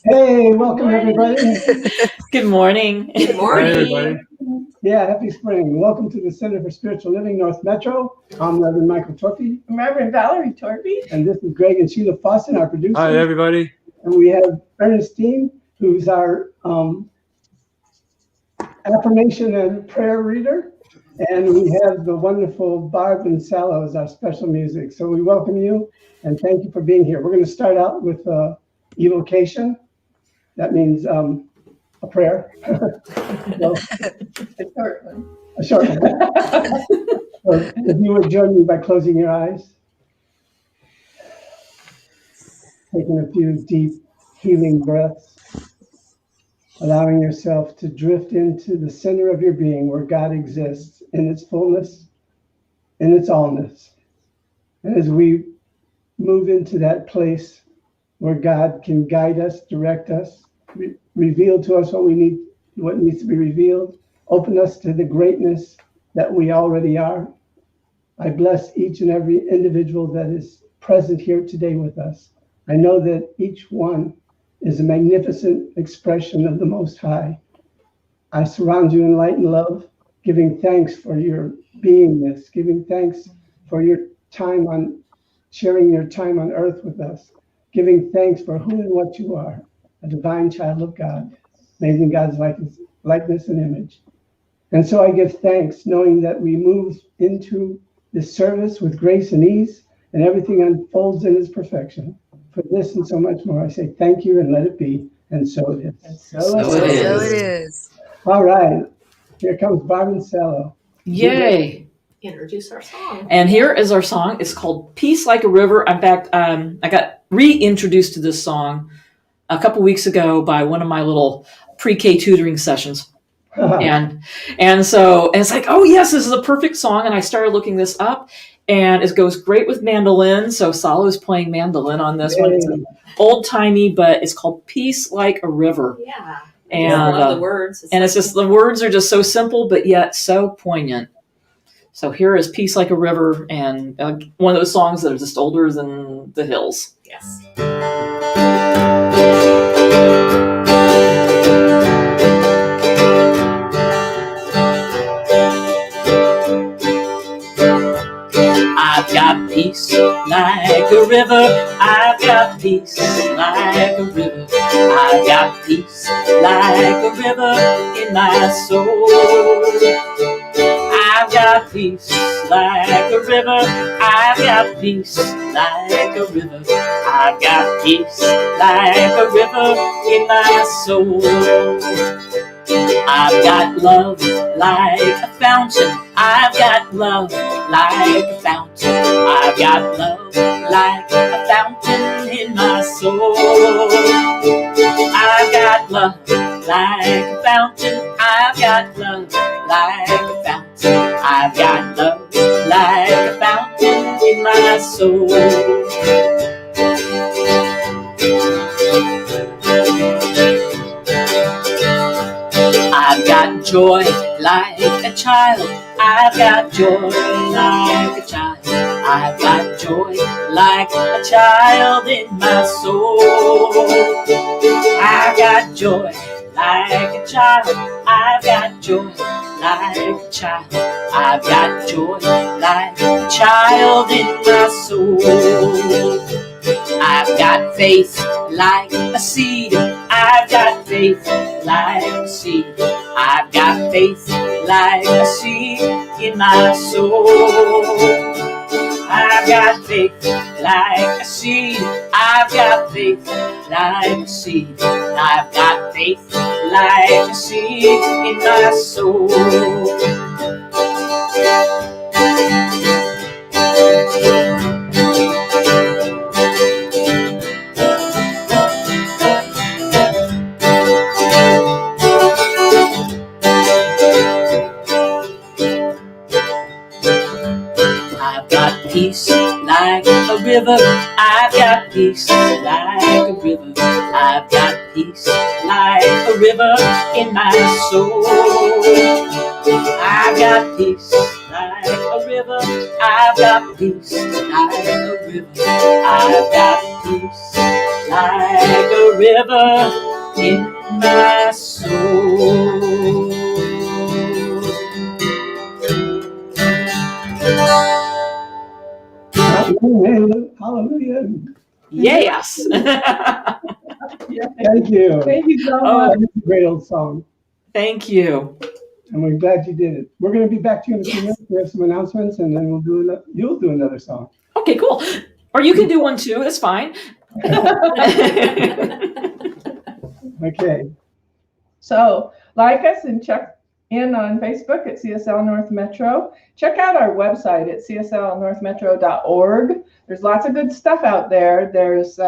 Hey, welcome everybody. Good morning. Good morning. Hi, everybody. Yeah, happy spring. Welcome to the Center for Spiritual Living North Metro. I'm Reverend Michael Torphy. I'm Reverend Valerie Torphy. And this is Greg and Sheila Fawcett, our producers. Hi, everybody. And we have Ernestine, who's our affirmation and prayer reader. And we have the wonderful Barb and Salo as our special music. So we welcome you and thank you for being here. We're going to start out with evocation. That means a prayer. So, A short one. a short one. So if you would join me by closing your eyes, taking a few deep healing breaths, allowing yourself to drift into the center of your being where God exists in its fullness, in its allness. And as we move into that place where God can guide us, direct us, reveal to us what needs to be revealed, open us to the greatness that we already are. I bless each and every individual that is present here today with us. I know that each one is a magnificent expression of the Most High. I surround you in light and love, giving thanks for your beingness, giving thanks for your time on sharing your time on earth with us, giving thanks for who and what you are, a divine child of God, made in God's likeness and image. And so I give thanks, knowing that we move into this service with grace and ease, and everything unfolds in its perfection. For this and so much more, I say thank you and let it be, and so it is. And So it is. All right, here comes Barb and Salo. Yay. Introduce our song. And here is our song. It's called Peace Like a River. In fact, I got reintroduced to this song a couple weeks ago by one of my little pre-K tutoring sessions. And so it's like, oh yes, this is a perfect song. And I started looking this up, and it goes great with mandolin. So Salo is playing mandolin on this one. It's old timey, but it's called Peace Like a River. Yeah. And I love the words. It's just the words are just so simple, but yet so poignant. So here is Peace Like a River, and one of those songs that are just older than the hills. Yes. I've got peace like a river. I've got peace like a river. I've got peace like a river in my soul. I've got peace like a river. I've got peace like a river. I've got peace like a river in my soul. I've got love like a fountain. I've got love like a fountain. I've got love like a fountain in my soul. I've got love like a fountain. I've got love like a fountain. I've got love like a fountain in my soul. I've got joy like a child. I've got joy like a child. I've got joy like a child in my soul. I've got joy like a child. I've got joy like a child. I've got joy like a child in my soul. I've got faith like a seed. I've got faith like a seed. I've got faith like a seed in my soul. I've got faith like a seed. I've got faith like a seed. I've got faith like a seed in my soul. Peace like a river. I've got peace like a river. I've got peace like a river in my soul. I've got peace like a river. I've got peace like a river. I've got peace like a a river in my soul. Hallelujah. Yes. Thank you. Thank you so Oh, much. That's a great old song. thank you. And we're glad you did it. We're going to be back to you in a few Yes. minutes. We have some announcements, and then you'll do another song. Okay, cool. Or you can do one too. That's fine. Okay. So like us and check in on Facebook at CSL North Metro. Check out our website at cslnorthmetro.org. There's lots of good stuff out there. There's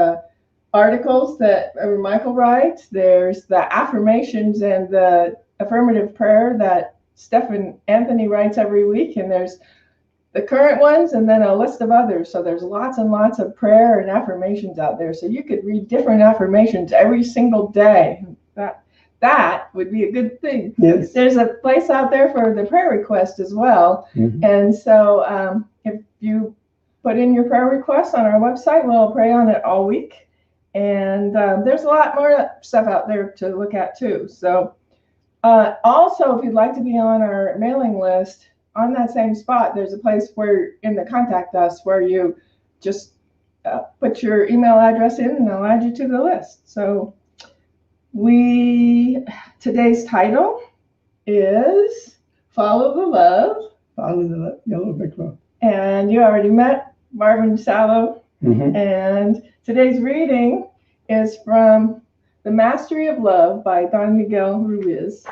articles that Michael writes. There's the affirmations and the affirmative prayer that Stephan Anthony writes every week. And there's the current ones and then a list of others. So there's lots and lots of prayer and affirmations out there. So you could read different affirmations every single day. That would be a good thing. Yes. There's a place out there for the prayer request as well. Mm-hmm. And so if you put in your prayer requests on our website, we'll pray on it all week. And there's a lot more stuff out there to look at too. So also, if you'd like to be on our mailing list, on that same spot, there's a place where in the contact us where you just put your email address in and they'll add you to the list. So today's title is Follow the Love. Follow the yellow brick road. And you already met Barb and Salo. Mm-hmm. And today's reading is from The Mastery of Love by Don Miguel Ruiz.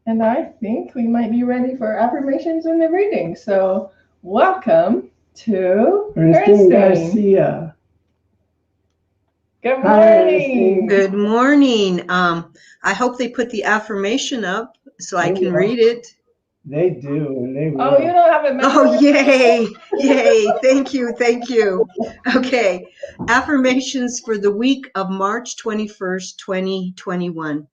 And I think we might be ready for affirmations in the reading. So welcome to Ernestine Ernestine. Garcia. Good Hi, morning. Good morning. I hope they put the affirmation up so I can read it. They do, and they will. Oh, you don't have it Oh, memorized? yay. Yay. Thank you. Thank you. Okay. Affirmations for the week of March 21st, 2021.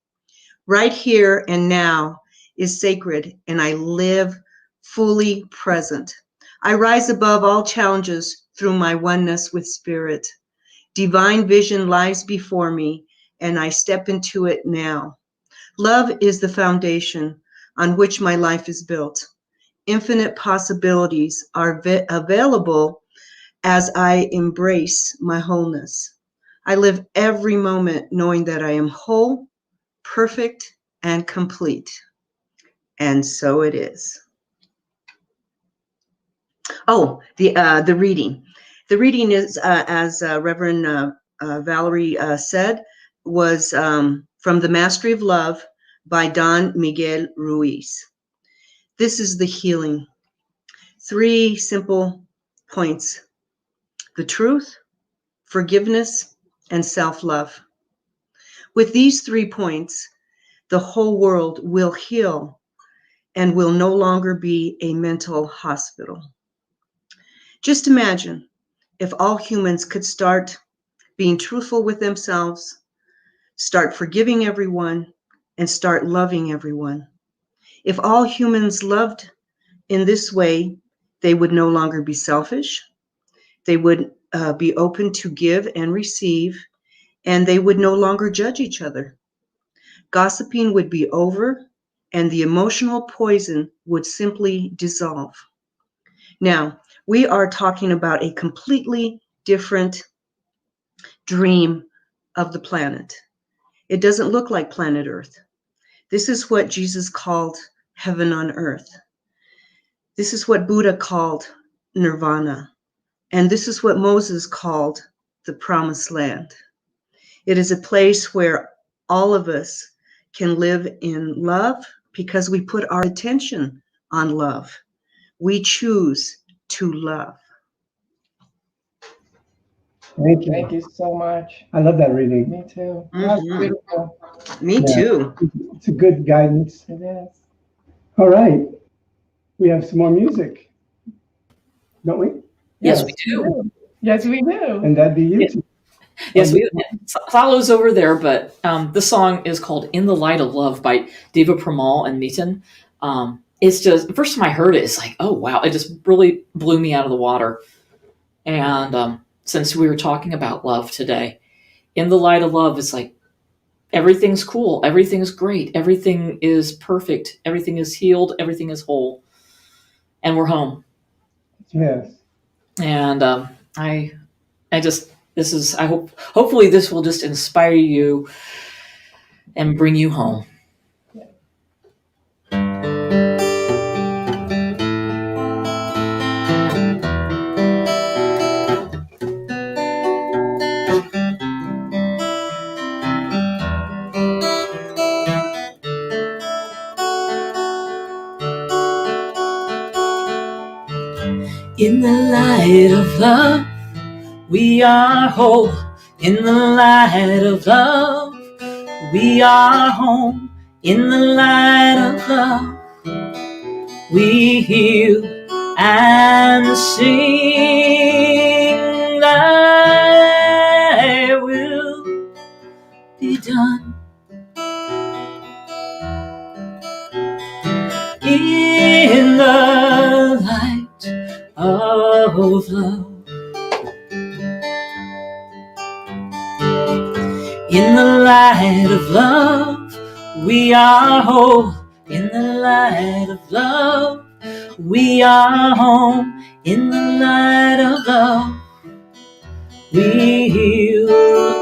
Right here and now is sacred, and I live fully present. I rise above all challenges through my oneness with Spirit. Divine vision lies before me, and I step into it now. Love is the foundation on which my life is built. Infinite possibilities are available as I embrace my wholeness. I live every moment knowing that I am whole, perfect, and complete. And so it is. Oh, the reading. The reading is, as Reverend Valerie said, was from The Mastery of Love by Don Miguel Ruiz. This is the healing. 3 simple points: the truth, forgiveness, and self-love. With these 3 points, the whole world will heal and will no longer be a mental hospital. Just imagine if all humans could start being truthful with themselves, start forgiving everyone, and start loving everyone. If all humans loved in this way, they would no longer be selfish. They would be open to give and receive, and they would no longer judge each other. Gossiping would be over, and the emotional poison would simply dissolve. Now, we are talking about a completely different dream of the planet. It doesn't look like planet Earth. This is what Jesus called heaven on earth. This is what Buddha called nirvana. And this is what Moses called the promised land. It is a place where all of us can live in love because we put our attention on love. We choose to love. Thank you. Thank you so much. I love that reading. Me too. That's beautiful. Me too. It's a good guidance. It is. All right. We have some more music, don't we? Yes, we do. Yes, we do. And that'd be you two. Yes, Salo's over there, but the song is called "In the Light of Love" by Deva Premal and Meetan. It's just, first time I heard it, it's like, oh wow, it just really blew me out of the water. And since we were talking about love today, in the light of love, it's like everything's cool, everything's great, everything is perfect, everything is healed, everything is whole, and we're home. Yes. And I just, this is, I hope, hopefully this will just inspire you and bring you home. In the light of love, we are whole. In the light of love, we are home. In the light of love, we heal and sing. Thy will be done in the light of love. In the light of love, we are whole. In the light of love, we are home. In the light of love, we heal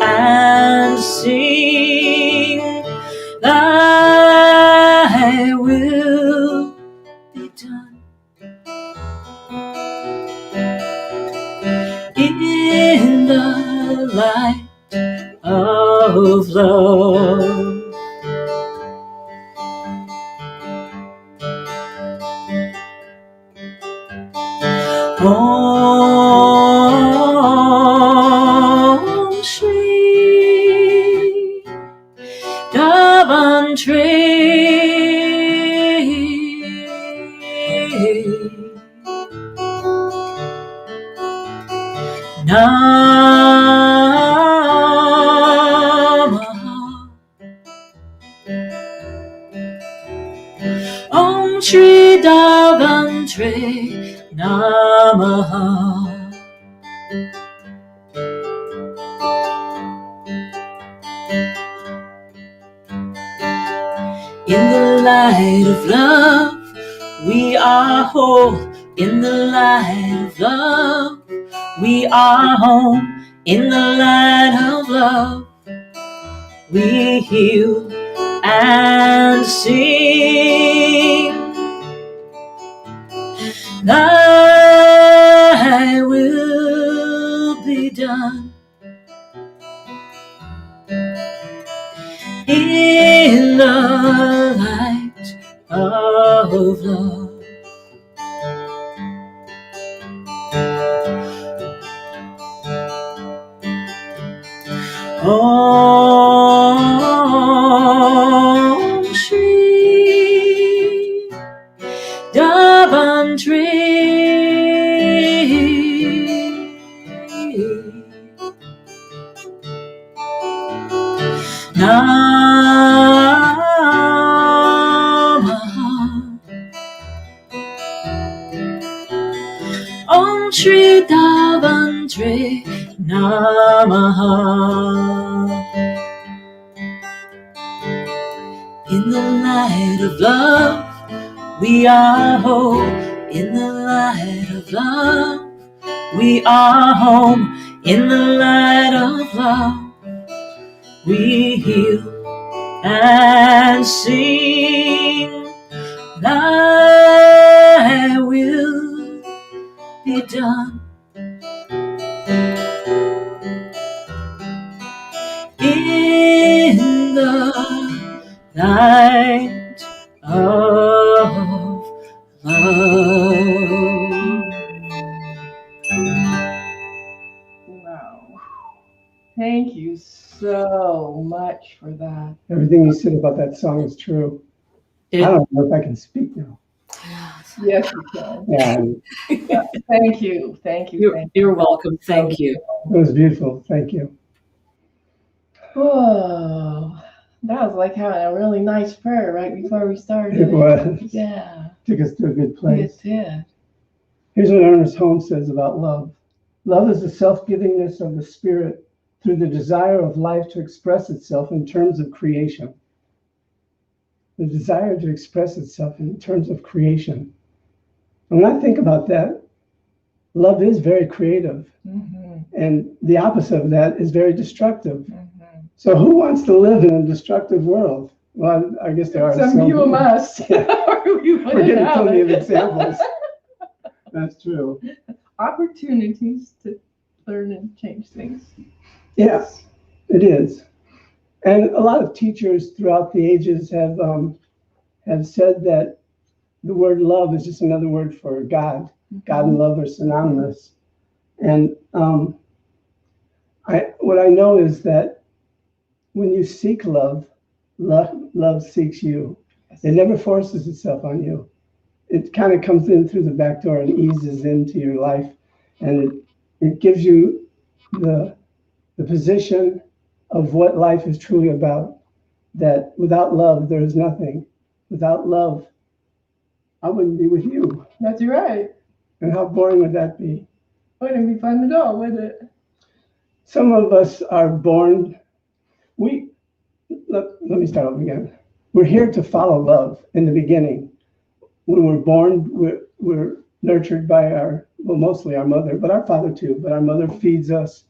and sing. Thy will be done in the light of love. Om Shri Namaha. Om Shri Davantri Namaha. In the light of love, we are whole. In the light of love, we are home. In the light of love, we heal and sing. Thy will be done in the light of love. Om Shri Davantri Namaha. Om Shri Davantri Namaha. In the light of love, we are whole. In the light of love, we are home. In the light of love, we heal and sing. Thy will be done in the light of love. Wow. Thank you so much for that. Everything you said about that song is true. I don't know if I can speak now. Yes, you can. Yeah, Yeah. Thank you. Thank you. You're welcome. Thank you. it was beautiful. Thank you. Whoa. That was like having a really nice prayer right before we started. It was. Yeah. Took us to a good place. It did. Here's what Ernest Holmes says about love. Love is the self-givingness of the spirit through the desire of life to express itself in terms of creation. The desire to express itself in terms of creation. And when I think about that, love is very creative. Mm-hmm. And the opposite of that is very destructive. Mm-hmm. So who wants to live in a destructive world? Well, I guess there are some people must. Or we We're getting wouldn't have plenty of it. examples. That's true. Opportunities to learn and change things. Yes, it is. And a lot of teachers throughout the ages have said that the word love is just another word for God. God and love are synonymous. And what I know is that when you seek love, love seeks you. It never forces itself on you. It kind of comes in through the back door and eases into your life, and it gives you the position of what life is truly about. That without love, there is nothing. Without love, I wouldn't be with you. That's right. And how boring would that be? Wouldn't be fun at all, would it? Some of us are born. Let me start over again. We're here to follow love in the beginning. When we're born, we're nurtured by mostly our mother, but our father too. But our mother feeds us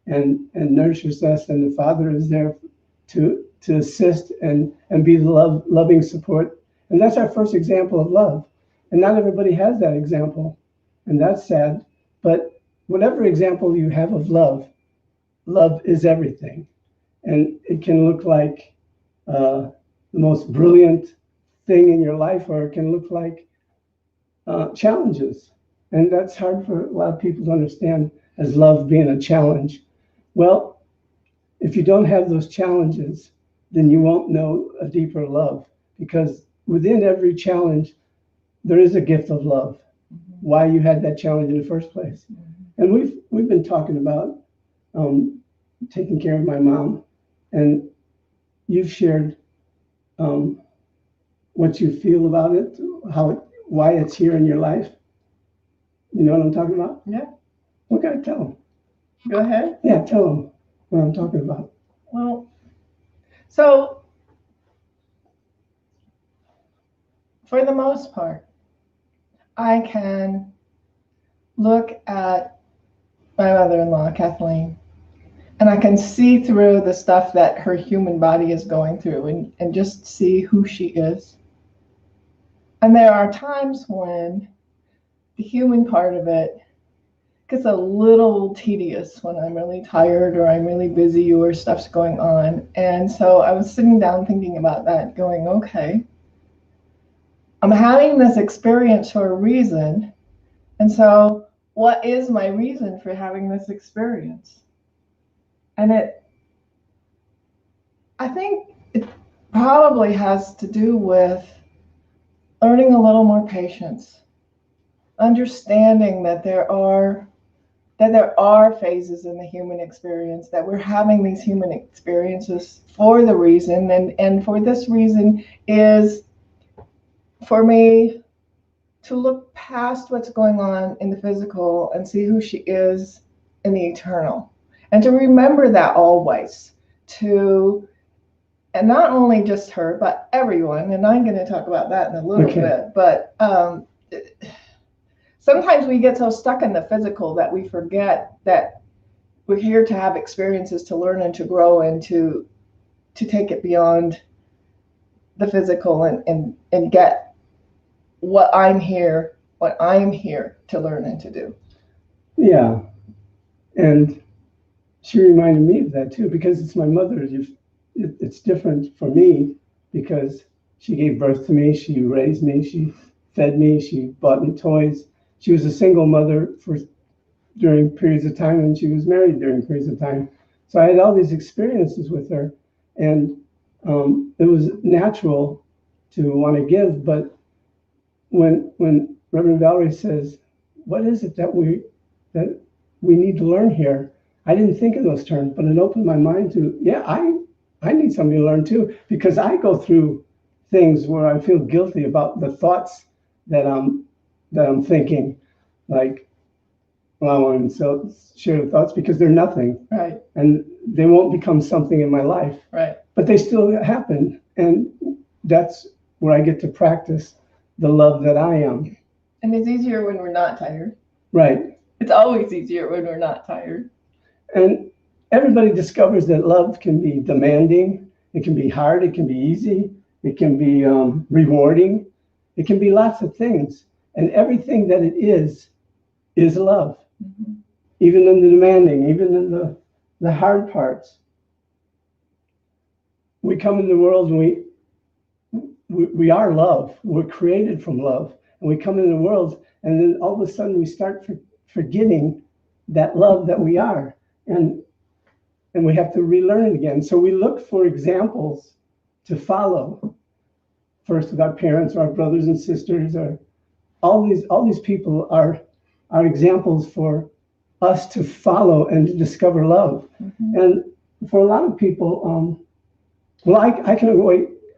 and nurtures us, and the father is there to assist and be the loving support. And that's our first example of love. And not everybody has that example, and that's sad. But whatever example you have of love, love is everything. And it can look like the most brilliant thing in your life, or it can look like challenges. And that's hard for a lot of people to understand, as love being a challenge. Well, if you don't have those challenges, then you won't know a deeper love, because within every challenge, there is a gift of love. Mm-hmm. Why you had that challenge in the first place. Mm-hmm. And we've been talking about taking care of my mom, and you've shared what you feel about it, why it's here in your life. You know what I'm talking about? Yeah. Okay, tell them. Go ahead. Yeah, tell them what I'm talking about. Well, so for the most part, I can look at my mother-in-law, Kathleen, and I can see through the stuff that her human body is going through and just see who she is. And there are times when the human part of it gets a little tedious when I'm really tired or I'm really busy or stuff's going on. And so I was sitting down thinking about that, going, okay, I'm having this experience for a reason. And so what is my reason for having this experience? And I think it probably has to do with learning a little more patience, understanding that there are phases in the human experience, that we're having these human experiences for the reason, and for this reason is for me to look past what's going on in the physical and see who she is in the eternal. And to remember that always, and not only just her, but everyone, and I'm going to talk about that in a little bit, but sometimes we get so stuck in the physical that we forget that we're here to have experiences, to learn and to grow, and to take it beyond the physical and get what I'm here to learn and to do. Yeah. And she reminded me of that too, because it's my mother. It's different for me because she gave birth to me, she raised me, she fed me, she bought me toys. She was a single mother during periods of time, and she was married during periods of time. So I had all these experiences with her, and it was natural to want to give. But when Reverend Valerie says, "What is it that we need to learn here?" I didn't think in those terms, but it opened my mind to, yeah, I need something to learn too, because I go through things where I feel guilty about the thoughts that I'm thinking. Like, Well, I won't share the thoughts because they're nothing. Right. And they won't become something in my life. Right. But they still happen. And that's where I get to practice the love that I am. And it's easier when we're not tired. Right. It's always easier when we're not tired. And everybody discovers that love can be demanding. It can be hard. It can be easy. It can be rewarding. It can be lots of things. And everything that it is love. Mm-hmm. Even in the demanding, even in the hard parts. We come in the world and we are love. We're created from love. And we come in the world and then all of a sudden we start forgetting that love that we are. And we have to relearn it again. So we look for examples to follow. First with our parents, our brothers and sisters, or all these people are examples for us to follow and to discover love. Mm-hmm. And for a lot of people, I can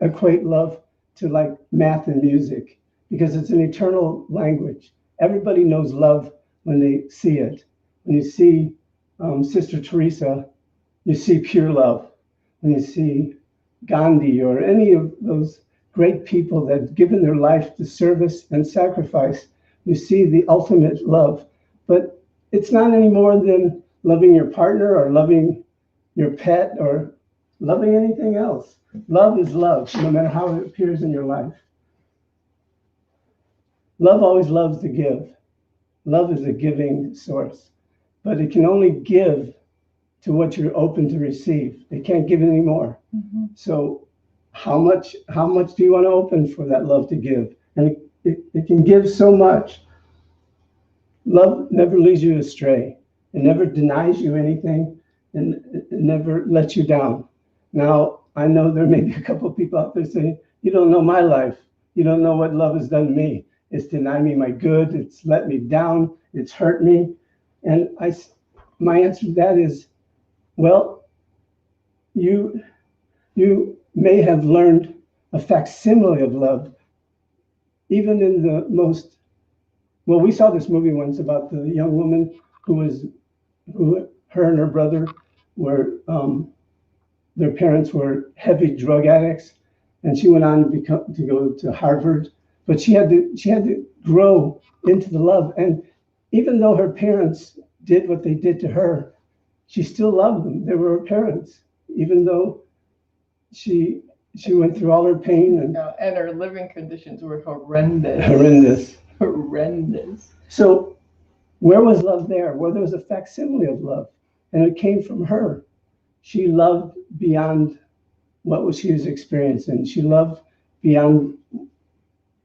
equate love to like math and music because it's an eternal language. Everybody knows love when they see it. When you see Sister Teresa, you see pure love. When you see Gandhi or any of those great people that have given their life to service and sacrifice, you see the ultimate love. But it's not any more than loving your partner or loving your pet or loving anything else. Love is love, no matter how it appears in your life. Love always loves to give. Love is a giving source, but it can only give to what you're open to receive. It can't give any more. Mm-hmm. So how much do you want to open for that love to give? And it can give so much. Love never leads you astray. It never denies you anything, and it never lets you down. Now, I know there may be a couple of people out there saying, you don't know my life. You don't know what love has done to me. It's denied me my good. It's let me down. It's hurt me. And my answer to that is, well, you may have learned a facsimile of love, even in the most, well, we saw this movie once about the young woman who her and her brother were, their parents were heavy drug addicts, and she went on to go to Harvard, but she had to grow into the love. And even though her parents did what they did to her, she still loved them. They were her parents, even though she went through all her pain and her living conditions were horrendous. So where was love there? Well, there was a facsimile of love, and it came from her. She loved beyond what she was experiencing. She loved beyond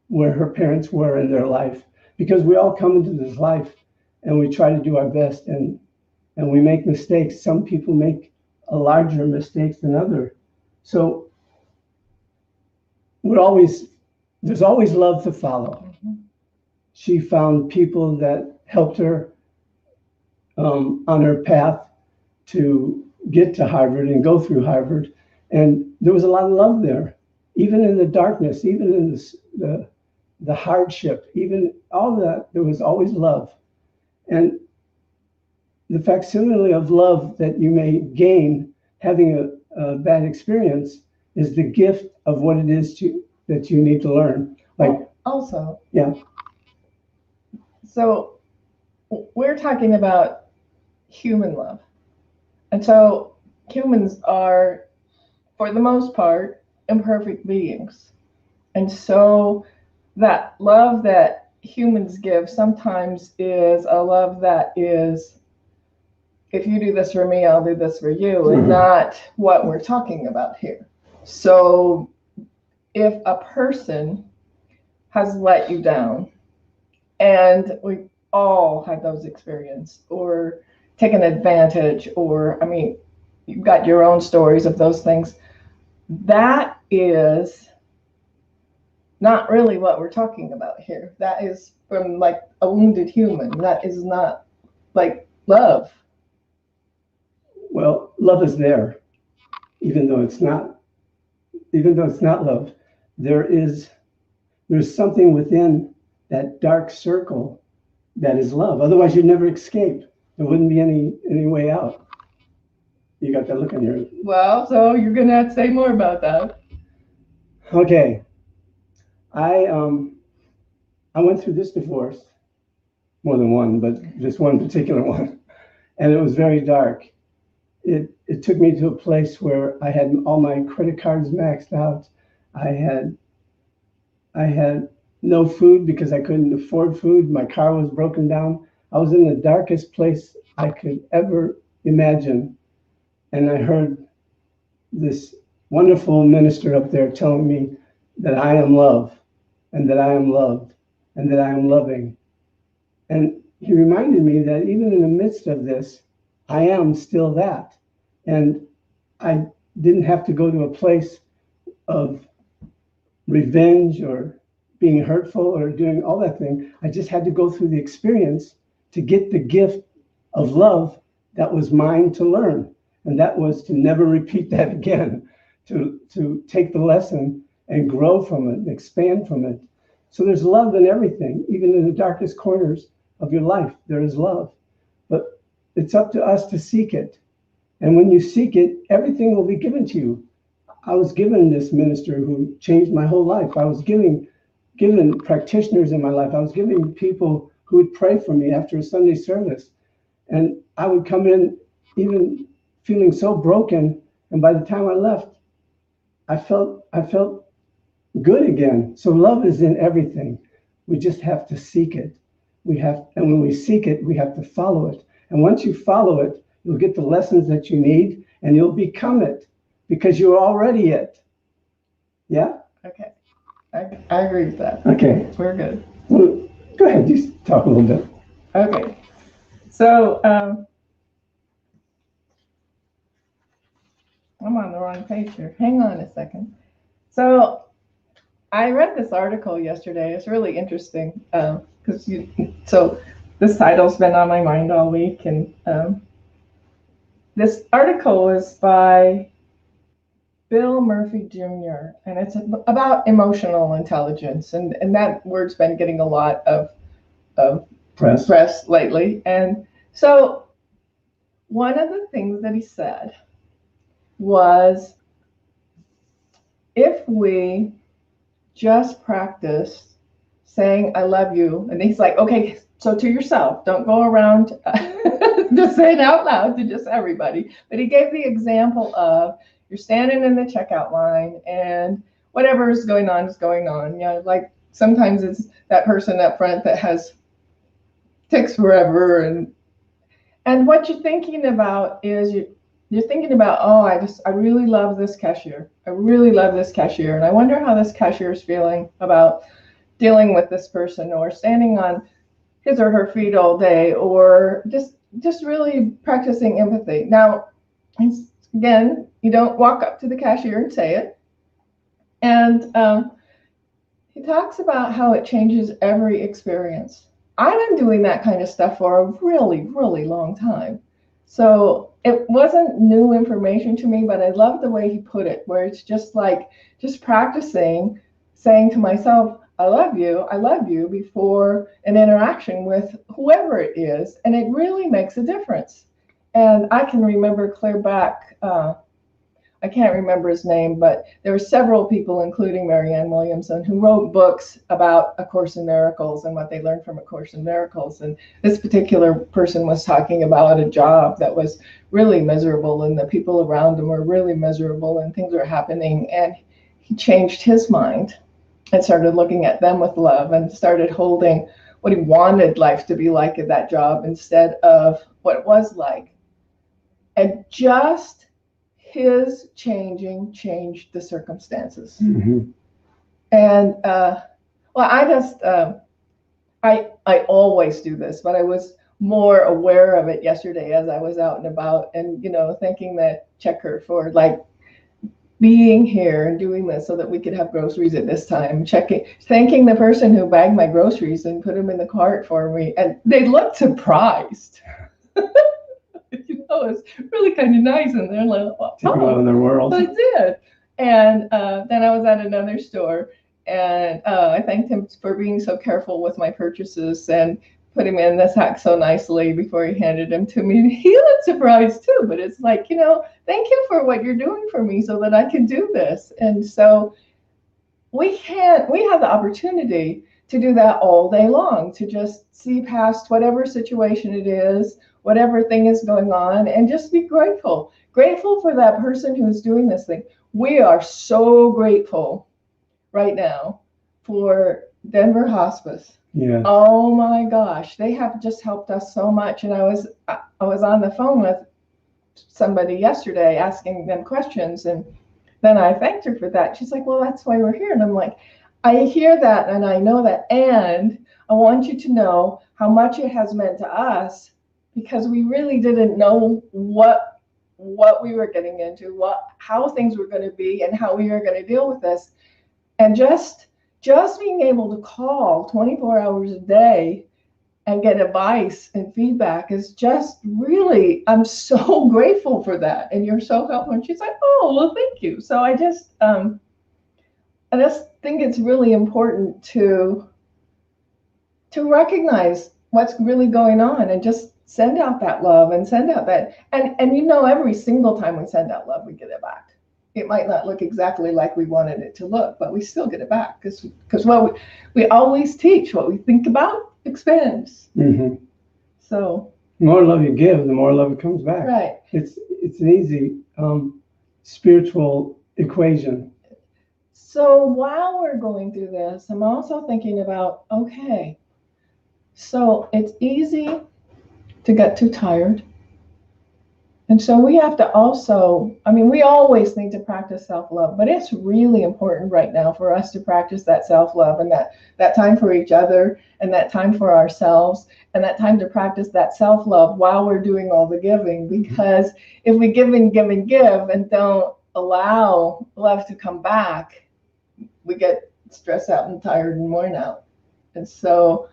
where her parents were in their life, because we all come into this life and we try to do our best, and we make mistakes. Some people make a larger mistakes than others. So there's always love to follow. Mm-hmm. She found people that helped her on her path to get to Harvard and go through Harvard. And there was a lot of love there, even in the darkness, even in the hardship, even all that, there was always love. And the facsimile of love that you may gain having a bad experience is the gift of what it is that you need to learn. Like also, yeah. So we're talking about human love. And so humans are, for the most part, imperfect beings. And so that love that humans give sometimes is a love that is, if you do this for me, I'll do this for you, mm-hmm. and not what we're talking about here. So if a person has let you down, and we all have those experiences, or taken advantage, or, I mean, you've got your own stories of those things. That is not really what we're talking about here. That is from like a wounded human. That is not like love. Well, love is there, even though it's not love. There's something within that dark circle that is love. Otherwise, you'd never escape. There wouldn't be any way out. You got that look on your... Well, so you're going to have to say more about that. Okay. I went through this divorce, more than one, but just one particular one. And it was very dark. It took me to a place where I had all my credit cards maxed out. I had no food because I couldn't afford food. My car was broken down. I was in the darkest place I could ever imagine. And I heard this wonderful minister up there telling me that I am love, and that I am loved, and that I am loving. And he reminded me that even in the midst of this, I am still that. And I didn't have to go to a place of revenge or being hurtful or doing all that thing. I just had to go through the experience to get the gift of love that was mine to learn. And that was to never repeat that again, to take the lesson and grow from it, expand from it. So there's love in everything, even in the darkest corners of your life, there is love. But it's up to us to seek it. And when you seek it, everything will be given to you. I was given this minister who changed my whole life. I was given practitioners in my life. I was giving people who would pray for me after a Sunday service. And I would come in even feeling so broken. And by the time I left, I felt good again. So love is in everything. We just have to seek it. And when we seek it, we have to follow it. And once you follow it, you'll get the lessons that you need and you'll become it because you're already it. Yeah? Okay. I agree with that. Okay. We're good. Well, go ahead. You talk a little bit. Okay. So, I'm on the wrong page here. Hang on a second. So, I read this article yesterday. It's really interesting so this title's been on my mind all week, and this article is by Bill Murphy Jr. and it's about emotional intelligence, and that word's been getting a lot of press lately. And so one of the things that he said was, if we just practice saying I love you, and he's like, okay, so to yourself, don't go around just saying out loud to just everybody. But he gave the example of, you're standing in the checkout line and whatever is going on is going on. Yeah, like sometimes it's that person up front that takes forever, and what you're thinking about is you're thinking about, oh, I really love this cashier. I really love this cashier, and I wonder how this cashier is feeling about dealing with this person, or standing on his or her feet all day, or just really practicing empathy. Now, again, you don't walk up to the cashier and say it. And he talks about how it changes every experience. I've been doing that kind of stuff for a really, really long time. So it wasn't new information to me, but I love the way he put it, where it's just like, just practicing saying to myself, I love you before an interaction with whoever it is. And it really makes a difference. And I can remember clear back, I can't remember his name, but there were several people, including Marianne Williamson, who wrote books about A Course in Miracles and what they learned from A Course in Miracles. And this particular person was talking about a job that was really miserable, and the people around him were really miserable, and things were happening. And he changed his mind and started looking at them with love, and started holding what he wanted life to be like at that job instead of what it was like. And just his changed the circumstances. Mm-hmm. And I always do this, but I was more aware of it yesterday as I was out and about, and thanking the checker for like being here and doing this so that we could have groceries at this time, thanking the person who bagged my groceries and put them in the cart for me, and they looked surprised. It's really kind of nice, and they're like, "Oh, take them out of their world." I did. And then I was at another store, and I thanked him for being so careful with my purchases, and put him in the sack so nicely before he handed him to me. He looked surprised too, but it's like, thank you for what you're doing for me so that I can do this. And so we have the opportunity to do that all day long, to just see past whatever situation it is, whatever thing is going on, and just be grateful. Grateful for that person who's doing this thing. We are so grateful right now for Denver Hospice. Yeah. Oh my gosh, they have just helped us so much. And I was on the phone with somebody yesterday asking them questions, and then I thanked her for that. She's like, well, that's why we're here. And I'm like, I hear that and I know that, and I want you to know how much it has meant to us, because we really didn't know what we were getting into, how things were going to be, and how we were going to deal with this. And just being able to call 24 hours a day and get advice and feedback is just really, I'm so grateful for that. And you're so helpful. And she's like, oh, well, thank you. So I just think it's really important to recognize what's really going on and just send out that love and send out that. And every single time we send out love, we get it back. It might not look exactly like we wanted it to look, but we still get it back because what we always teach, what we think about expands. Mm-hmm. So the more love you give, the more love it comes back. Right. It's an easy spiritual equation. So while we're going through this, I'm also thinking about, okay, so it's easy to get too tired. And so we have to also, we always need to practice self-love, but it's really important right now for us to practice that self-love and that time for each other and that time for ourselves and that time to practice that self-love while we're doing all the giving. Because if we give and give and give and don't allow love to come back, we get stressed out and tired and worn out. And so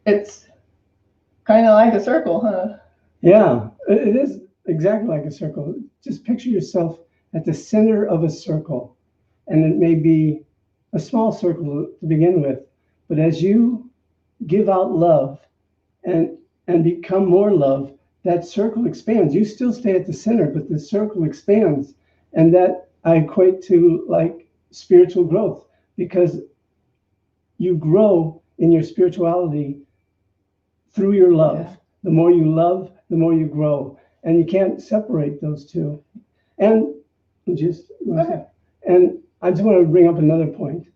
it's kind of like a circle, huh? Yeah, it is exactly like a circle. Just picture yourself at the center of a circle, and it may be a small circle to begin with, but as you give out love and become more love, that circle expands. You still stay at the center, but the circle expands, and that I equate to like spiritual growth, because you grow in your spirituality through your love. Yeah. The more you love, the more you grow, and you can't separate those two. And I just want to bring up another point.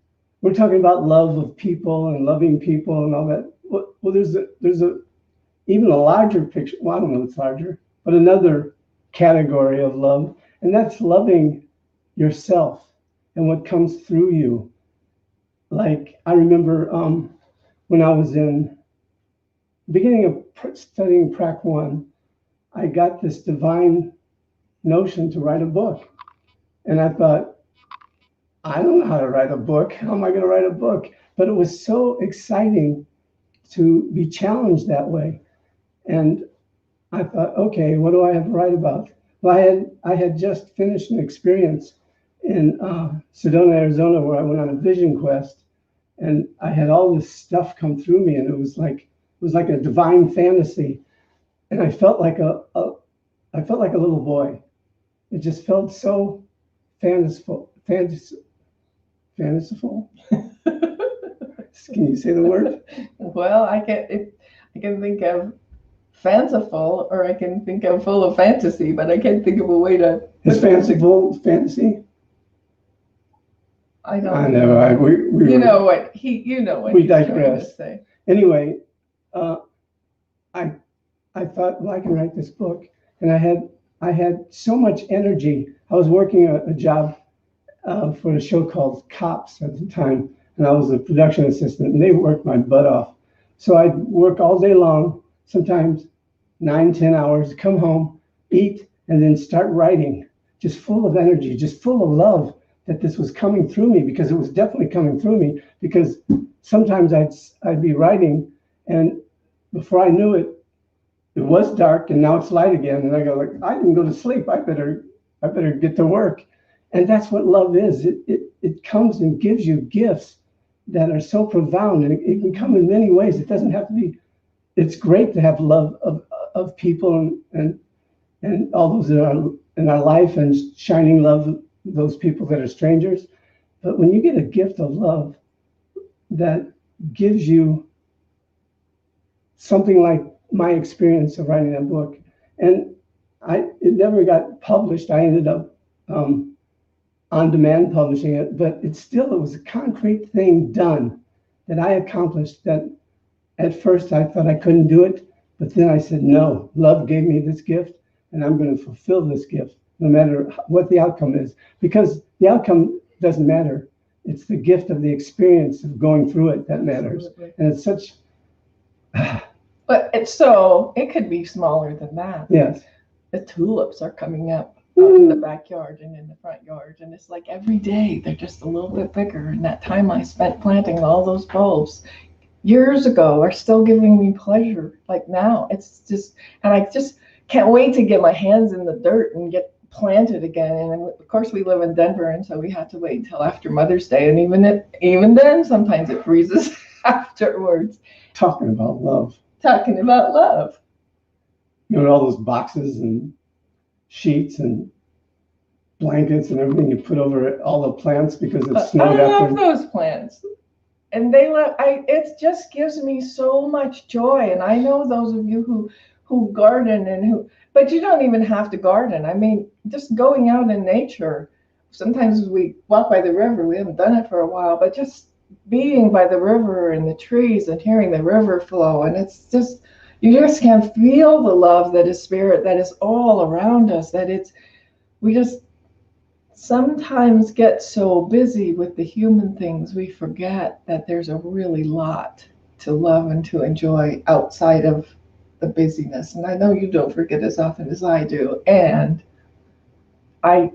We're talking about love of people and loving people and all that. Well, there's even a larger picture. Well, I don't know if it's larger, but another category of love, and that's loving yourself and what comes through you. Like I remember when I was in the beginning of studying Prac 1, I got this divine notion to write a book. And I thought, I don't know how to write a book. How am I going to write a book? But it was so exciting to be challenged that way. And I thought, okay, what do I have to write about? Well, I had just finished an experience in Sedona, Arizona, where I went on a vision quest. And I had all this stuff come through me, and it was like a divine fantasy. And I felt like a little boy. It just felt so fanciful. Fanciful? Can you say the word? Well, I can think of fanciful, or I can think of full of fantasy, but I can't think of a way to. Is fanciful fantasy? I don't. I know. We you know what we digress. To say. Anyway, I thought, well, I can write this book, and I had so much energy. I was working a job for a show called Cops at the time, and I was a production assistant, and they worked my butt off. So I'd work all day long, sometimes 9-10 hours, come home, eat, and then start writing, just full of energy, just full of love that this was coming through me, because it was definitely coming through me, because sometimes I'd be writing, and before I knew it, it was dark, and now it's light again, and I go like, I didn't go to sleep. I better get to work. And that's what love is. It comes and gives you gifts that are so profound, and it can come in many ways. It doesn't have to be it's great to have love of people and all those that are in our life, and shining love those people that are strangers. But when you get a gift of love that gives you something like my experience of writing that book, and it never got published. I ended up on demand publishing it, but it was a concrete thing done that I accomplished. That at first I thought I couldn't do it, but then I said, no, love gave me this gift, and I'm going to fulfill this gift no matter what the outcome is, because the outcome doesn't matter. It's the gift of the experience of going through it that matters. Absolutely. And it's such. But it could be smaller than that. Yes. The tulips are coming up out in the backyard and in the front yard, and it's like every day they're just a little bit bigger. And that time I spent planting all those bulbs years ago are still giving me pleasure. Like now, it's just, and I just can't wait to get my hands in the dirt and get planted again. And of course, we live in Denver, and so we have to wait until after Mother's Day. And even then, sometimes it freezes afterwards. Talking about love. Talking about love. You know, all those boxes and sheets and blankets and everything you put over all the plants because it snowed I after. love those plants. And it just gives me so much joy. And I know those of you who garden but you don't even have to garden. I mean, just going out in nature. Sometimes we walk by the river. We haven't done it for a while, but just being by the river and the trees and hearing the river flow. And it's just, you just can feel the love that is spirit, that is all around us, we just sometimes get so busy with the human things, we forget that there's a really lot to love and to enjoy outside of the busyness. And I know you don't forget as often as I do. And I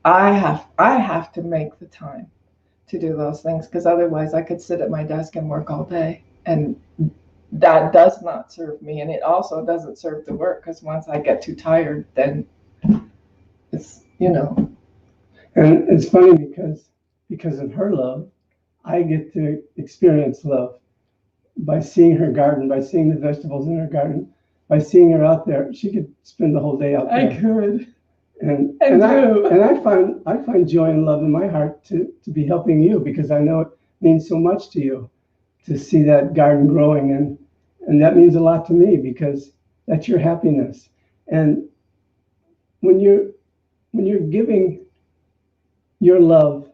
have to make the time to do those things, because otherwise I could sit at my desk and work all day, and that does not serve me. And it also doesn't serve the work, because once I get too tired, then it's, And it's funny because of her love, I get to experience love by seeing her garden, by seeing the vegetables in her garden, by seeing her out there. She could spend the whole day out there. I could. And I find joy and love in my heart to be helping you, because I know it means so much to you to see that garden growing, and that means a lot to me, because that's your happiness. And when you're giving your love,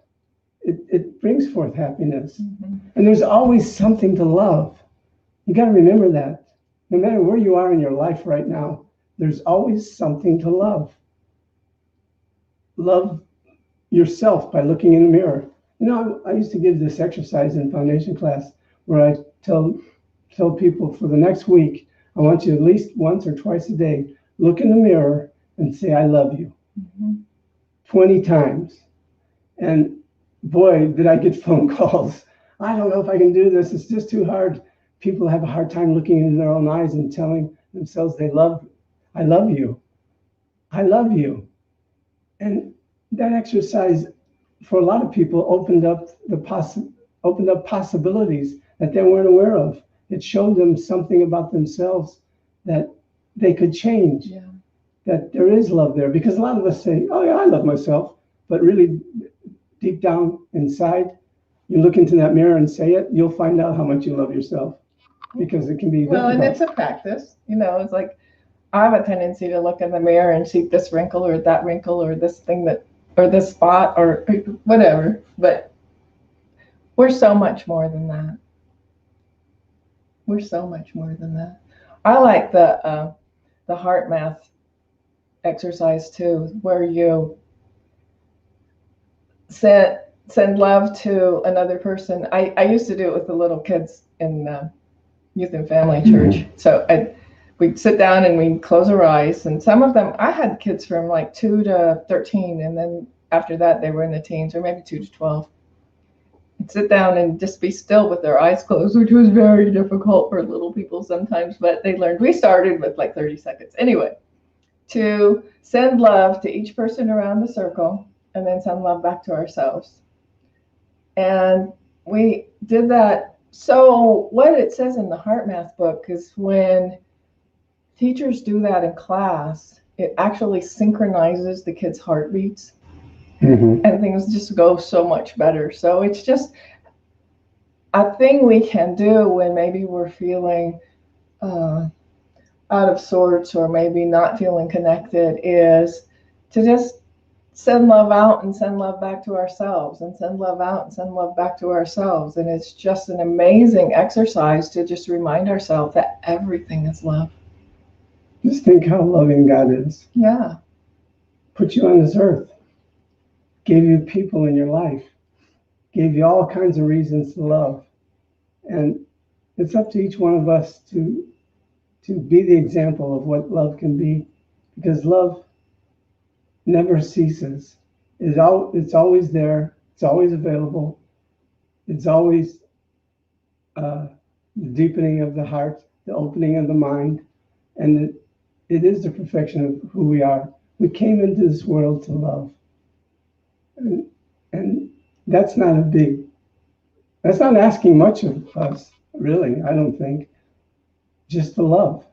it brings forth happiness. Mm-hmm. And there's always something to love. You got to remember that. No matter where you are in your life right now, there's always something to love. Love yourself by looking in the mirror. I used to give this exercise in foundation class where I tell people, for the next week, I want you at least once or twice a day, look in the mirror and say, I love you. Mm-hmm. 20 times. And boy, did I get phone calls. I don't know if I can do this. It's just too hard. People have a hard time looking into their own eyes and telling themselves I love you. I love you. And that exercise for a lot of people opened up possibilities that they weren't aware of. It showed them something about themselves that they could change. Yeah. That there is love there, because a lot of us say, oh yeah, I love myself, but really deep down inside, you look into that mirror and say it, you'll find out how much you love yourself, because it can be Well, difficult. and it's a practice. It's like I have a tendency to look in the mirror and see this wrinkle or that wrinkle or this thing or this spot or whatever. But we're so much more than that. We're so much more than that. I like the heart math exercise too, where you send love to another person. I used to do it with the little kids in youth and family church. Mm-hmm. So we'd sit down and we'd close our eyes, and some of them, I had kids from like 2 to 13, and then after that they were in the teens, or maybe 2 to 12. And sit down and just be still with their eyes closed, which was very difficult for little people sometimes, but they learned. We started with like 30 seconds. Anyway, to send love to each person around the circle, and then send love back to ourselves. And we did that So what it says in the Heart Math book is when teachers do that in class, it actually synchronizes the kids' heartbeats, Mm-hmm. and things just go so much better. So it's just a thing we can do when maybe we're feeling out of sorts or maybe not feeling connected, is to just send love out and send love back to ourselves, and send love out and send love back to ourselves. And it's just an amazing exercise to just remind ourselves that everything is love. Just think how loving God is. Yeah. Put you on this earth, gave you people in your life, gave you all kinds of reasons to love. And it's up to each one of us to be the example of what love can be, because love never ceases. It's always there. It's always available. It's always the deepening of the heart, the opening of the mind, and it is the perfection of who we are. We came into this world to love, and that's not asking much of us, really. I don't think. Just to love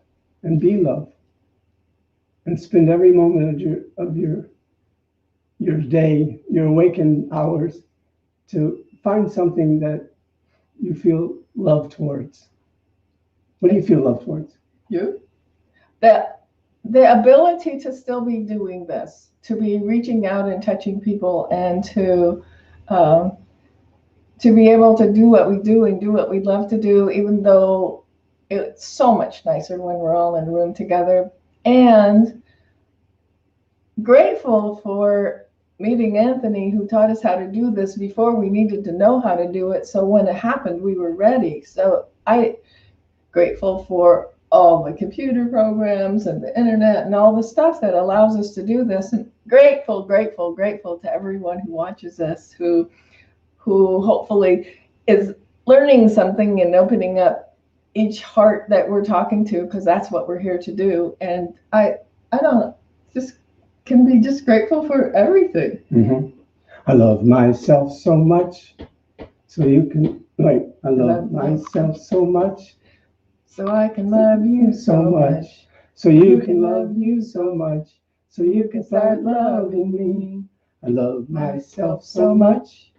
and be love, and spend every moment of your day, your awakened hours, to find something that you feel love towards. What do you feel love towards? You? The ability to still be doing this, to be reaching out and touching people, and to be able to do what we do and do what we love to do, even though it's so much nicer when we're all in a room together. And grateful for meeting Anthony, who taught us how to do this before we needed to know how to do it. So when it happened, we were ready. So I grateful for all the computer programs and the internet and all the stuff that allows us to do this. And grateful to everyone who watches this, who hopefully is learning something and opening up each heart that we're talking to, because that's what we're here to do. And I don't know, just can be just grateful for everything. Mm-hmm. I love myself so much, so you can, I love myself so much, so I can love you so much. So you can love you so much, so you can start loving me. I love myself so much,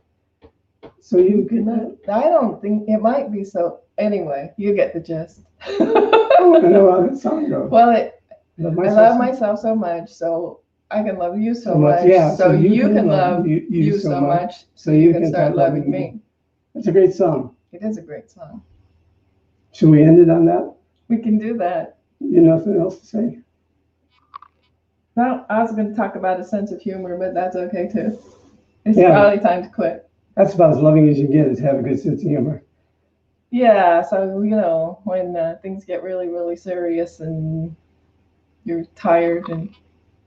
so you can love. I don't think it might be so. Anyway, you get the gist. I want to know how the song goes. Well, I love myself so much, so I can love you so much. Yeah, so you can love you so much, so you can start loving me. That's a great song. It is a great song. Should we end it on that? We can do that. You know, nothing else to say? No, I was going to talk about a sense of humor, but that's okay too. It's probably time to quit. That's about as loving as you get, is have a good sense of humor. Yeah, so, when things get really, really serious and you're tired, and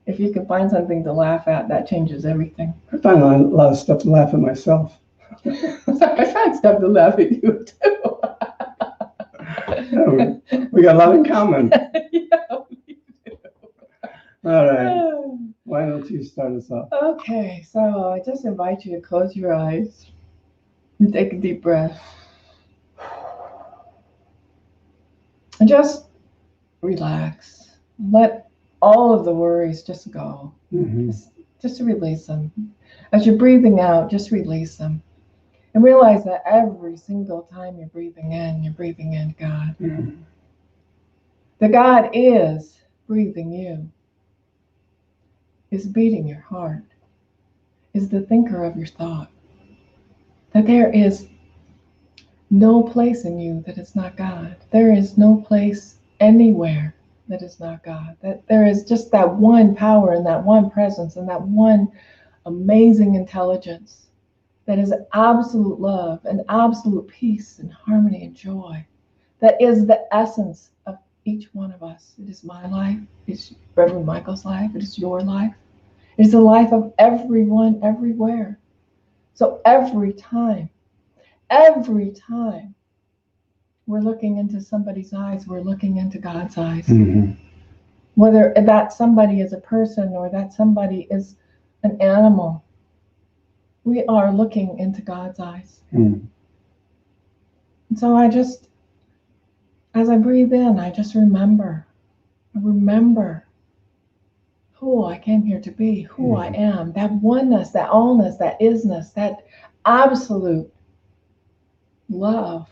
if you can find something to laugh at, that changes everything. I find a lot of stuff to laugh at myself. I find stuff to laugh at you too. We got a lot in common. Yeah, we do. All right. Why don't you start us off? Okay, so I just invite you to close your eyes and take a deep breath. And just relax. Let all of the worries just go. Mm-hmm. Just release them. As you're breathing out, just release them. And realize that every single time you're breathing in God. Mm-hmm. The God is breathing you, is beating your heart, is the thinker of your thought. That there is no place in you that is not God. There is no place anywhere that is not God. That there is just that one power and that one presence and that one amazing intelligence that is absolute love and absolute peace and harmony and joy. That is the essence of each one of us. It is my life. It's Reverend Michael's life. It is your life. It is the life of everyone, everywhere. So every time we're looking into somebody's eyes, we're looking into God's eyes. Mm-hmm. Whether that somebody is a person or that somebody is an animal, we are looking into God's eyes. Mm-hmm. And so as I breathe in, I just remember who I came here to be, who I am, that oneness, that allness, that isness, that absolute love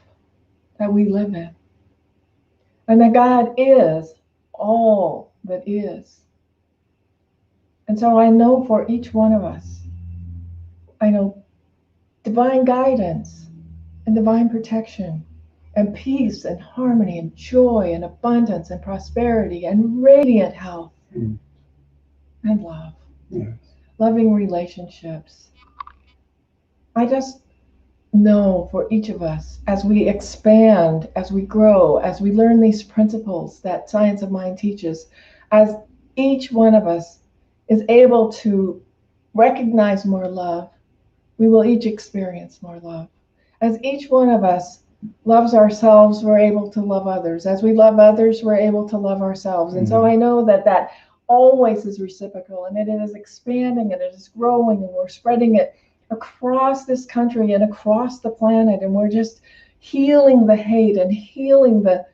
that we live in. And that God is all that is. And so I know for each one of us, I know divine guidance and divine protection and peace and harmony and joy and abundance and prosperity and radiant health and love. Yes. Loving relationships. I just know for each of us, as we expand, as we grow, as we learn these principles that Science of Mind teaches, as each one of us is able to recognize more love, we will each experience more love. As each one of us loves ourselves, we're able to love others. As we love others, we're able to love ourselves. And so I know that always is reciprocal, and it is expanding, and it is growing, and we're spreading it across this country and across the planet, and we're just healing the hate and healing the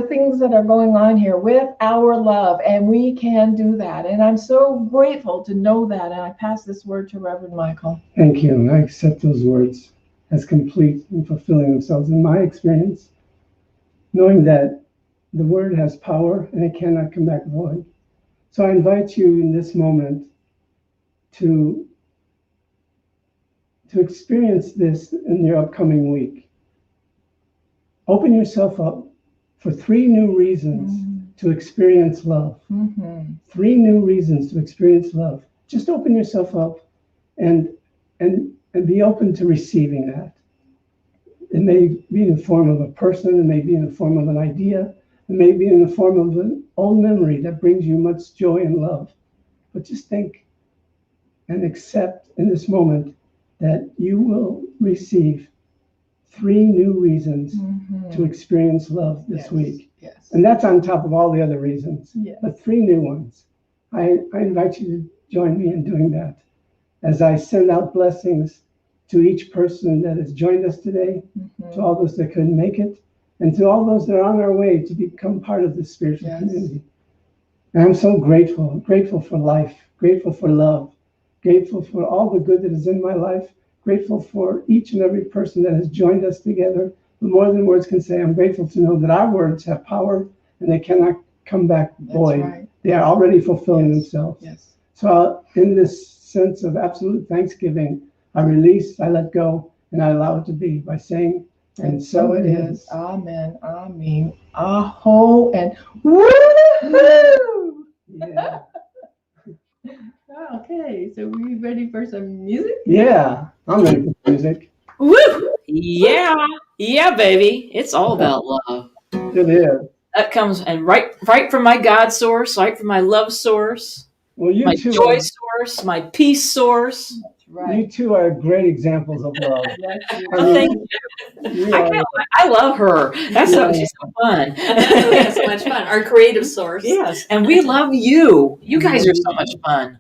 things that are going on here with our love, and we can do that. And I'm so grateful to know that, and I pass this word to Reverend Michael. Thank you, and I accept those words as complete and fulfilling themselves in my experience, knowing that the word has power and it cannot come back void. So I invite you in this moment to experience this in your upcoming week. Open yourself up for 3 new reasons to experience love. 3 new reasons to experience love. Just open yourself up and be open to receiving that. It may be in the form of a person, it may be in the form of an idea, it may be in the form of an old memory that brings you much joy and love. But just think and accept in this moment that you will receive 3 new reasons to experience love this week. Yes. And that's on top of all the other reasons, Yes. but 3 new ones. I invite you to join me in doing that as I send out blessings to each person that has joined us today, to all those that couldn't make it, and to all those that are on their way to become part of this spiritual community. And I'm so grateful for life, grateful for love, grateful for all the good that is in my life, grateful for each and every person that has joined us together. But more than words can say, I'm grateful to know that our words have power and they cannot come back void. Right. They are already fulfilling themselves. Yes. So in this sense of absolute thanksgiving, I release, I let go, and I allow it to be by saying, and so it is. Amen. Amen. Aho and woohoo! Yeah. Okay, so we ready for some music? Yeah, I'm ready for music. Woo! Yeah, baby. It's all about love. It is. That comes and right from my God source, right from my love source, Well, you my two joy source, my peace source. Right. You two are great examples of love. Yes, you I are. mean, Thank you. I love her. That's she's so fun. We have so much fun. Our creative source. Yes, and we love you. You guys are so much fun.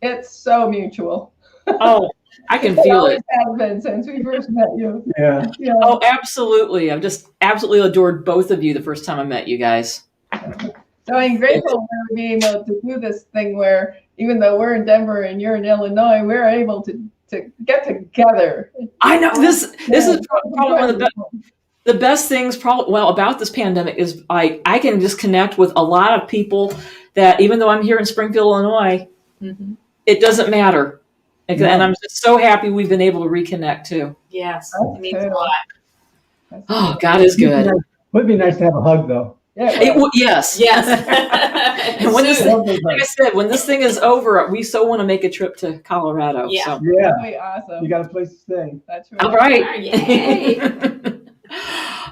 It's so mutual. Oh, I can It feel always it. has been since we first met you. Yeah. Yeah. Oh, absolutely. I've just absolutely adored both of you the first time I met you guys. So I'm grateful for being able to do this thing where even though we're in Denver and you're in Illinois, we're able to get together. I know this is probably one of the best things about this pandemic is I can just connect with a lot of people that even though I'm here in Springfield, Illinois, it doesn't matter. And I'm just so happy we've been able to reconnect too. Yes, it means a lot. Oh, God is good. Would be nice to have a hug though. Yeah, Yes. And when like I said, when this thing is over, we so want to make a trip to Colorado. Yeah. So. Yeah. that'd be awesome. You got a place to stay. That's right. All right. Yay.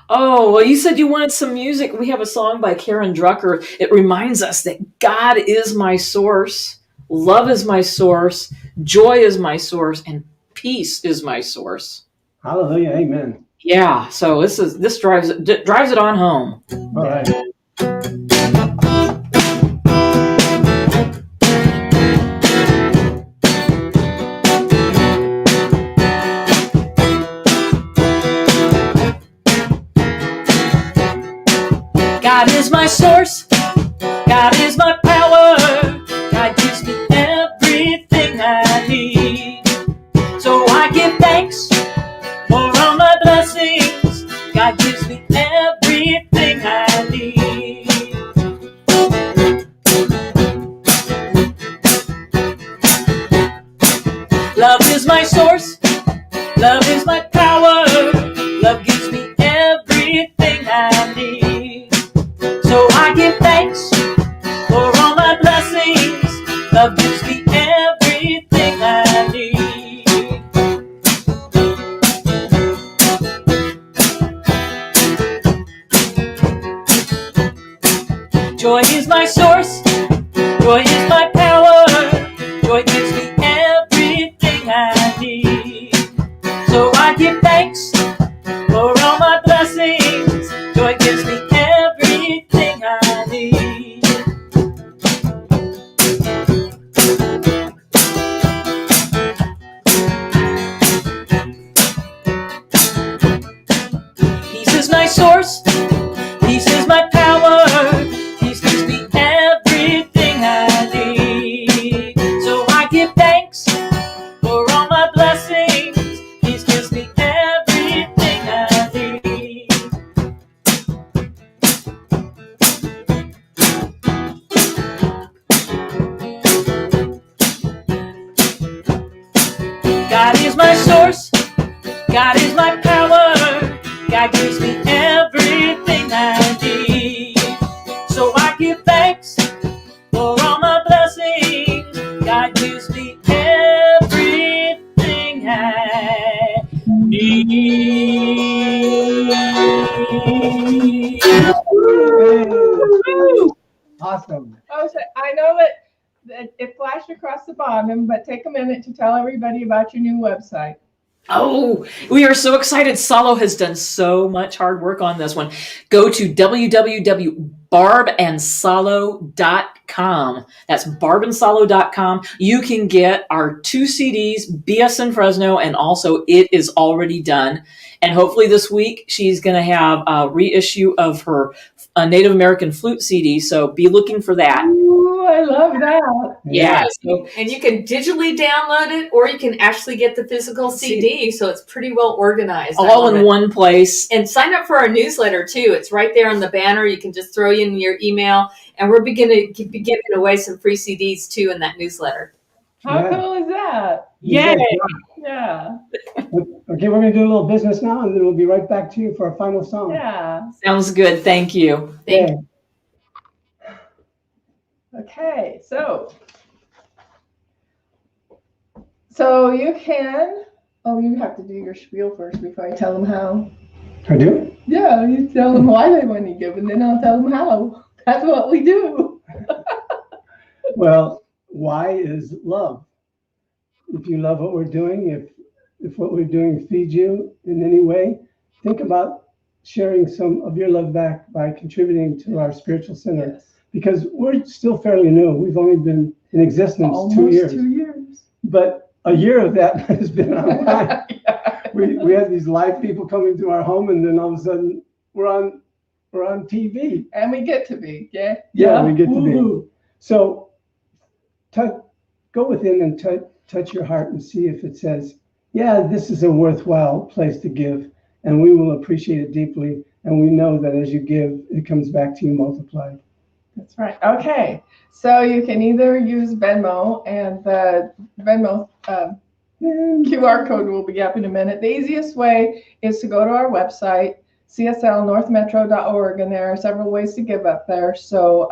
Oh, well, you said you wanted some music. We have a song by Karen Drucker. It reminds us that God is my source, love is my source, joy is my source, and peace is my source. Hallelujah. Amen. Yeah, so this drives it on home. All right. God is my source. God is my power. God gives me everything I need. So I give thanks for all my blessings. God gives me everything I need. Love is my source. Love is my power. Love gives me everything I need. So I give thanks for all my blessings. Love gives me everything I need. Joy is my source. Joy is my power. Joy gives me everything I need. So I give thanks for all my blessings. Joy gives me everything I need. Peace is my source. Peace is my power. Peace gives me everything I need. So I give thanks for all my blessings. Peace gives me everything I need. God is my source. God is my power. God gives me everything I need. So I give thanks for all my blessings. God gives me everything I need. Awesome. Oh, so I know that it flashed across the bottom, but take a minute to tell everybody about your new website. Oh, we are so excited. Salo has done so much hard work on this one. Go to www.barbandsalo.com. That's barbandsalo.com. You can get our 2 CDs, BS in Fresno, and also It Is Already Done. And hopefully this week she's going to have a reissue of her Native American flute CD. So be looking for that. Ooh, I love that. Yeah. So, And you can digitally download it, or you can actually get the physical CD. So it's pretty well organized. all in one place. And sign up for our newsletter too. It's right there on the banner. You can just throw in your email, and we're beginning to be giving away some free CDs too in that newsletter. How Yeah. cool is that? Yay! Yeah. Okay, we're going to do a little business now, and then we'll be right back to you for our final song. Yeah. Sounds good. Thank you. Thank Okay. Okay. So you can. Oh, you have to do your spiel first before I tell them how. I do? Yeah, you tell them why they want to give, and then I'll tell them how. That's what we do. Well, why is love? If you love what we're doing, if what we're doing feeds you in any way, think about sharing some of your love back by contributing to our spiritual center. Yes. Because we're still fairly new. We've only been in existence Almost 2 years. 2 years. But a year of that has been online. Yeah. We had these live people coming to our home, and then all of a sudden we're on TV. And we get to be, yeah? Yeah, we get to be. Woo-hoo. So go within and touch your heart and see if it says, yeah, this is a worthwhile place to give, and we will appreciate it deeply. And we know that as you give, it comes back to you multiplied. That's right. Okay. So you can either use Venmo, and the Venmo QR code will be up in a minute. The easiest way is to go to our website, cslnorthmetro.org, and there are several ways to give up there. So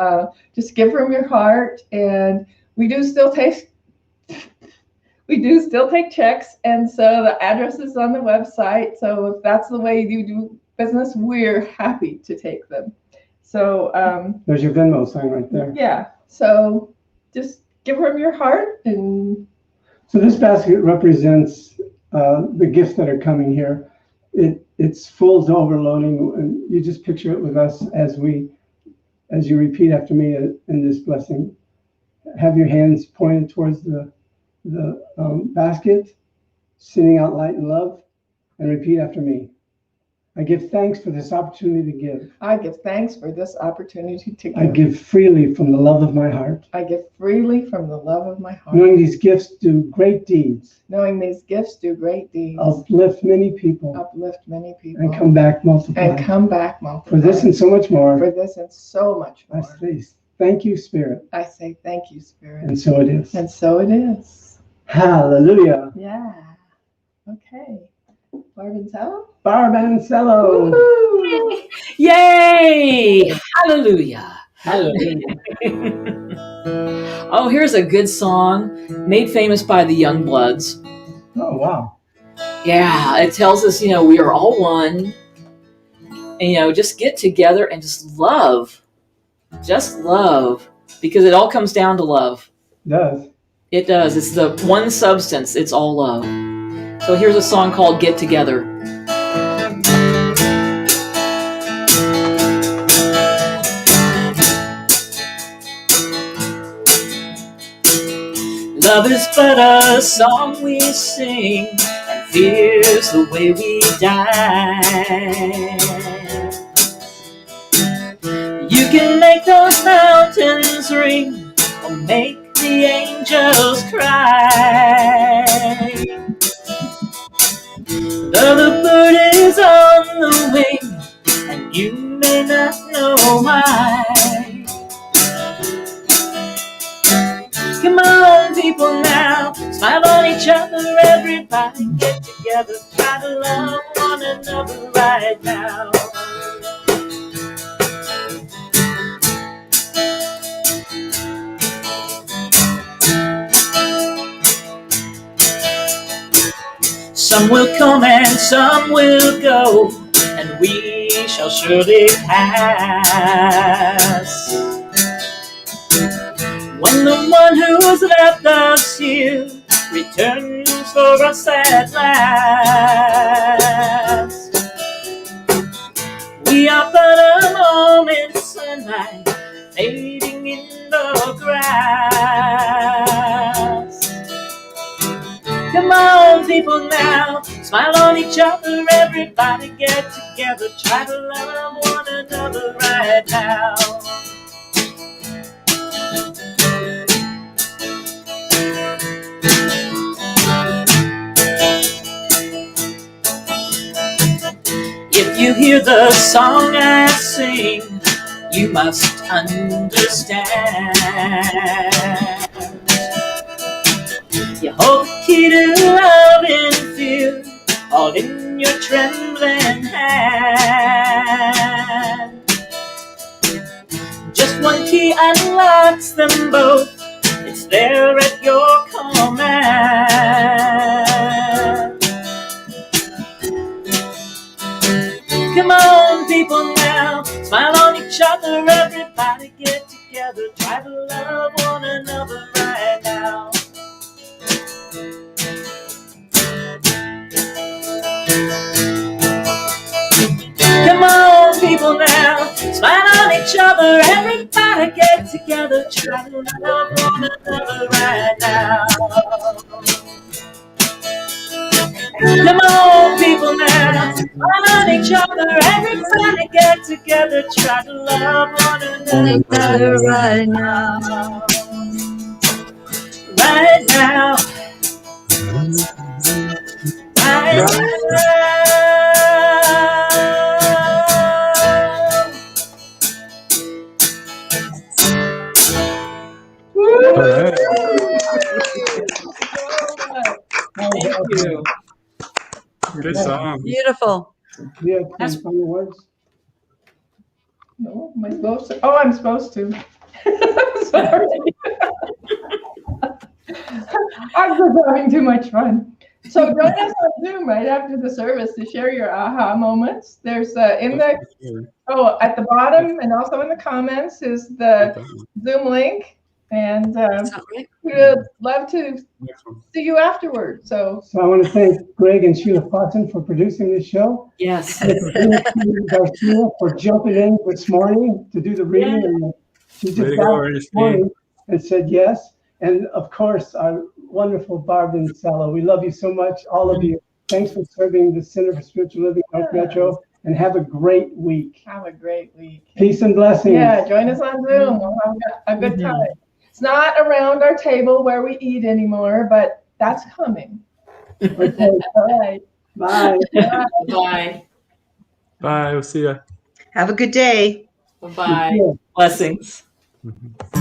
just give from your heart, and we do still take checks, and so the address is on the website. So if that's the way you do business, we're happy to take them. So There's your Venmo sign right there. yeah, so just give from your heart. And So this basket represents the gifts that are coming here. It's full to overloading, and you just picture it with us as you repeat after me in this blessing. Have your hands pointed towards the basket, sending out light and love, and repeat after me. I give thanks for this opportunity to give. I give thanks for this opportunity to I give. give freely from the love of my heart. I give freely from the love of my heart. Knowing these gifts do great deeds, Knowing these gifts do great deeds. uplift many people, Uplift many people. and come back multiplied. And come back multiplied. For this and so much more, For this and so much I more. say thank you, Spirit. I say thank you, Spirit. And so it is. And so it is. Hallelujah. Yeah. Okay. Barb and Salo? Barb and Salo. Woohoo! Yay! Hallelujah. Hallelujah. Oh, here's a good song made famous by the Youngbloods. Oh, wow. Yeah, it tells us, we are all one. And, just get together and just love. Just love. Because it all comes down to love. It does. It does. It's the one substance. It's all love. So here's a song called Get Together. Love is but a song we sing, and fear's the way we die. You can make those mountains ring, or make the angels cry. Another bird is on the wing, and you may not know why. Come on, people, now, smile on each other, everybody get together, try to love one another right now. Some will come and some will go, and we shall surely pass. When the one who's left us here returns for us at last, we are but a moment's sunlight fading in the grass. Come on, people, now, smile on each other, everybody get together, try to love one another right now. If you hear the song I sing, you must understand. You hold the key to love and fear, all in your trembling hand. Just one key unlocks them both, it's there at your command. Come on, people, now, smile on each other, everybody get together, try to love one another right now. Come on, people, now, smile on each other, everybody get together, try to love one another right now. Come on, people, now, smile on each other, everybody get together, try to love one another right now. Right now. Right now. Thank you. Good song. Beautiful. Do you have some final words? No, am I supposed to? Oh, I'm supposed to. Sorry. I'm just having too much fun. So join us on Zoom right after the service to share your aha moments. There's at the bottom and also in the comments is the Zoom link, and we would love to see you afterward. So I want to thank Greg and Sheila Fossen for producing this show. Yes. Garcia for jumping in this morning to do the reading. And she just got this morning and said yes. And of course, our wonderful Barb and Salo. We love you so much, all of you. Thanks for serving the Center for Spiritual Living North Metro. and have a great week. Have a great week. Peace and blessings. Yeah, join us on Zoom. We'll have a good Mhm. time. It's not around our table where we eat anymore, but that's coming. Okay, All right. bye. Bye. Bye. We'll see ya. Have a good day. Bye. Blessings. Mhm.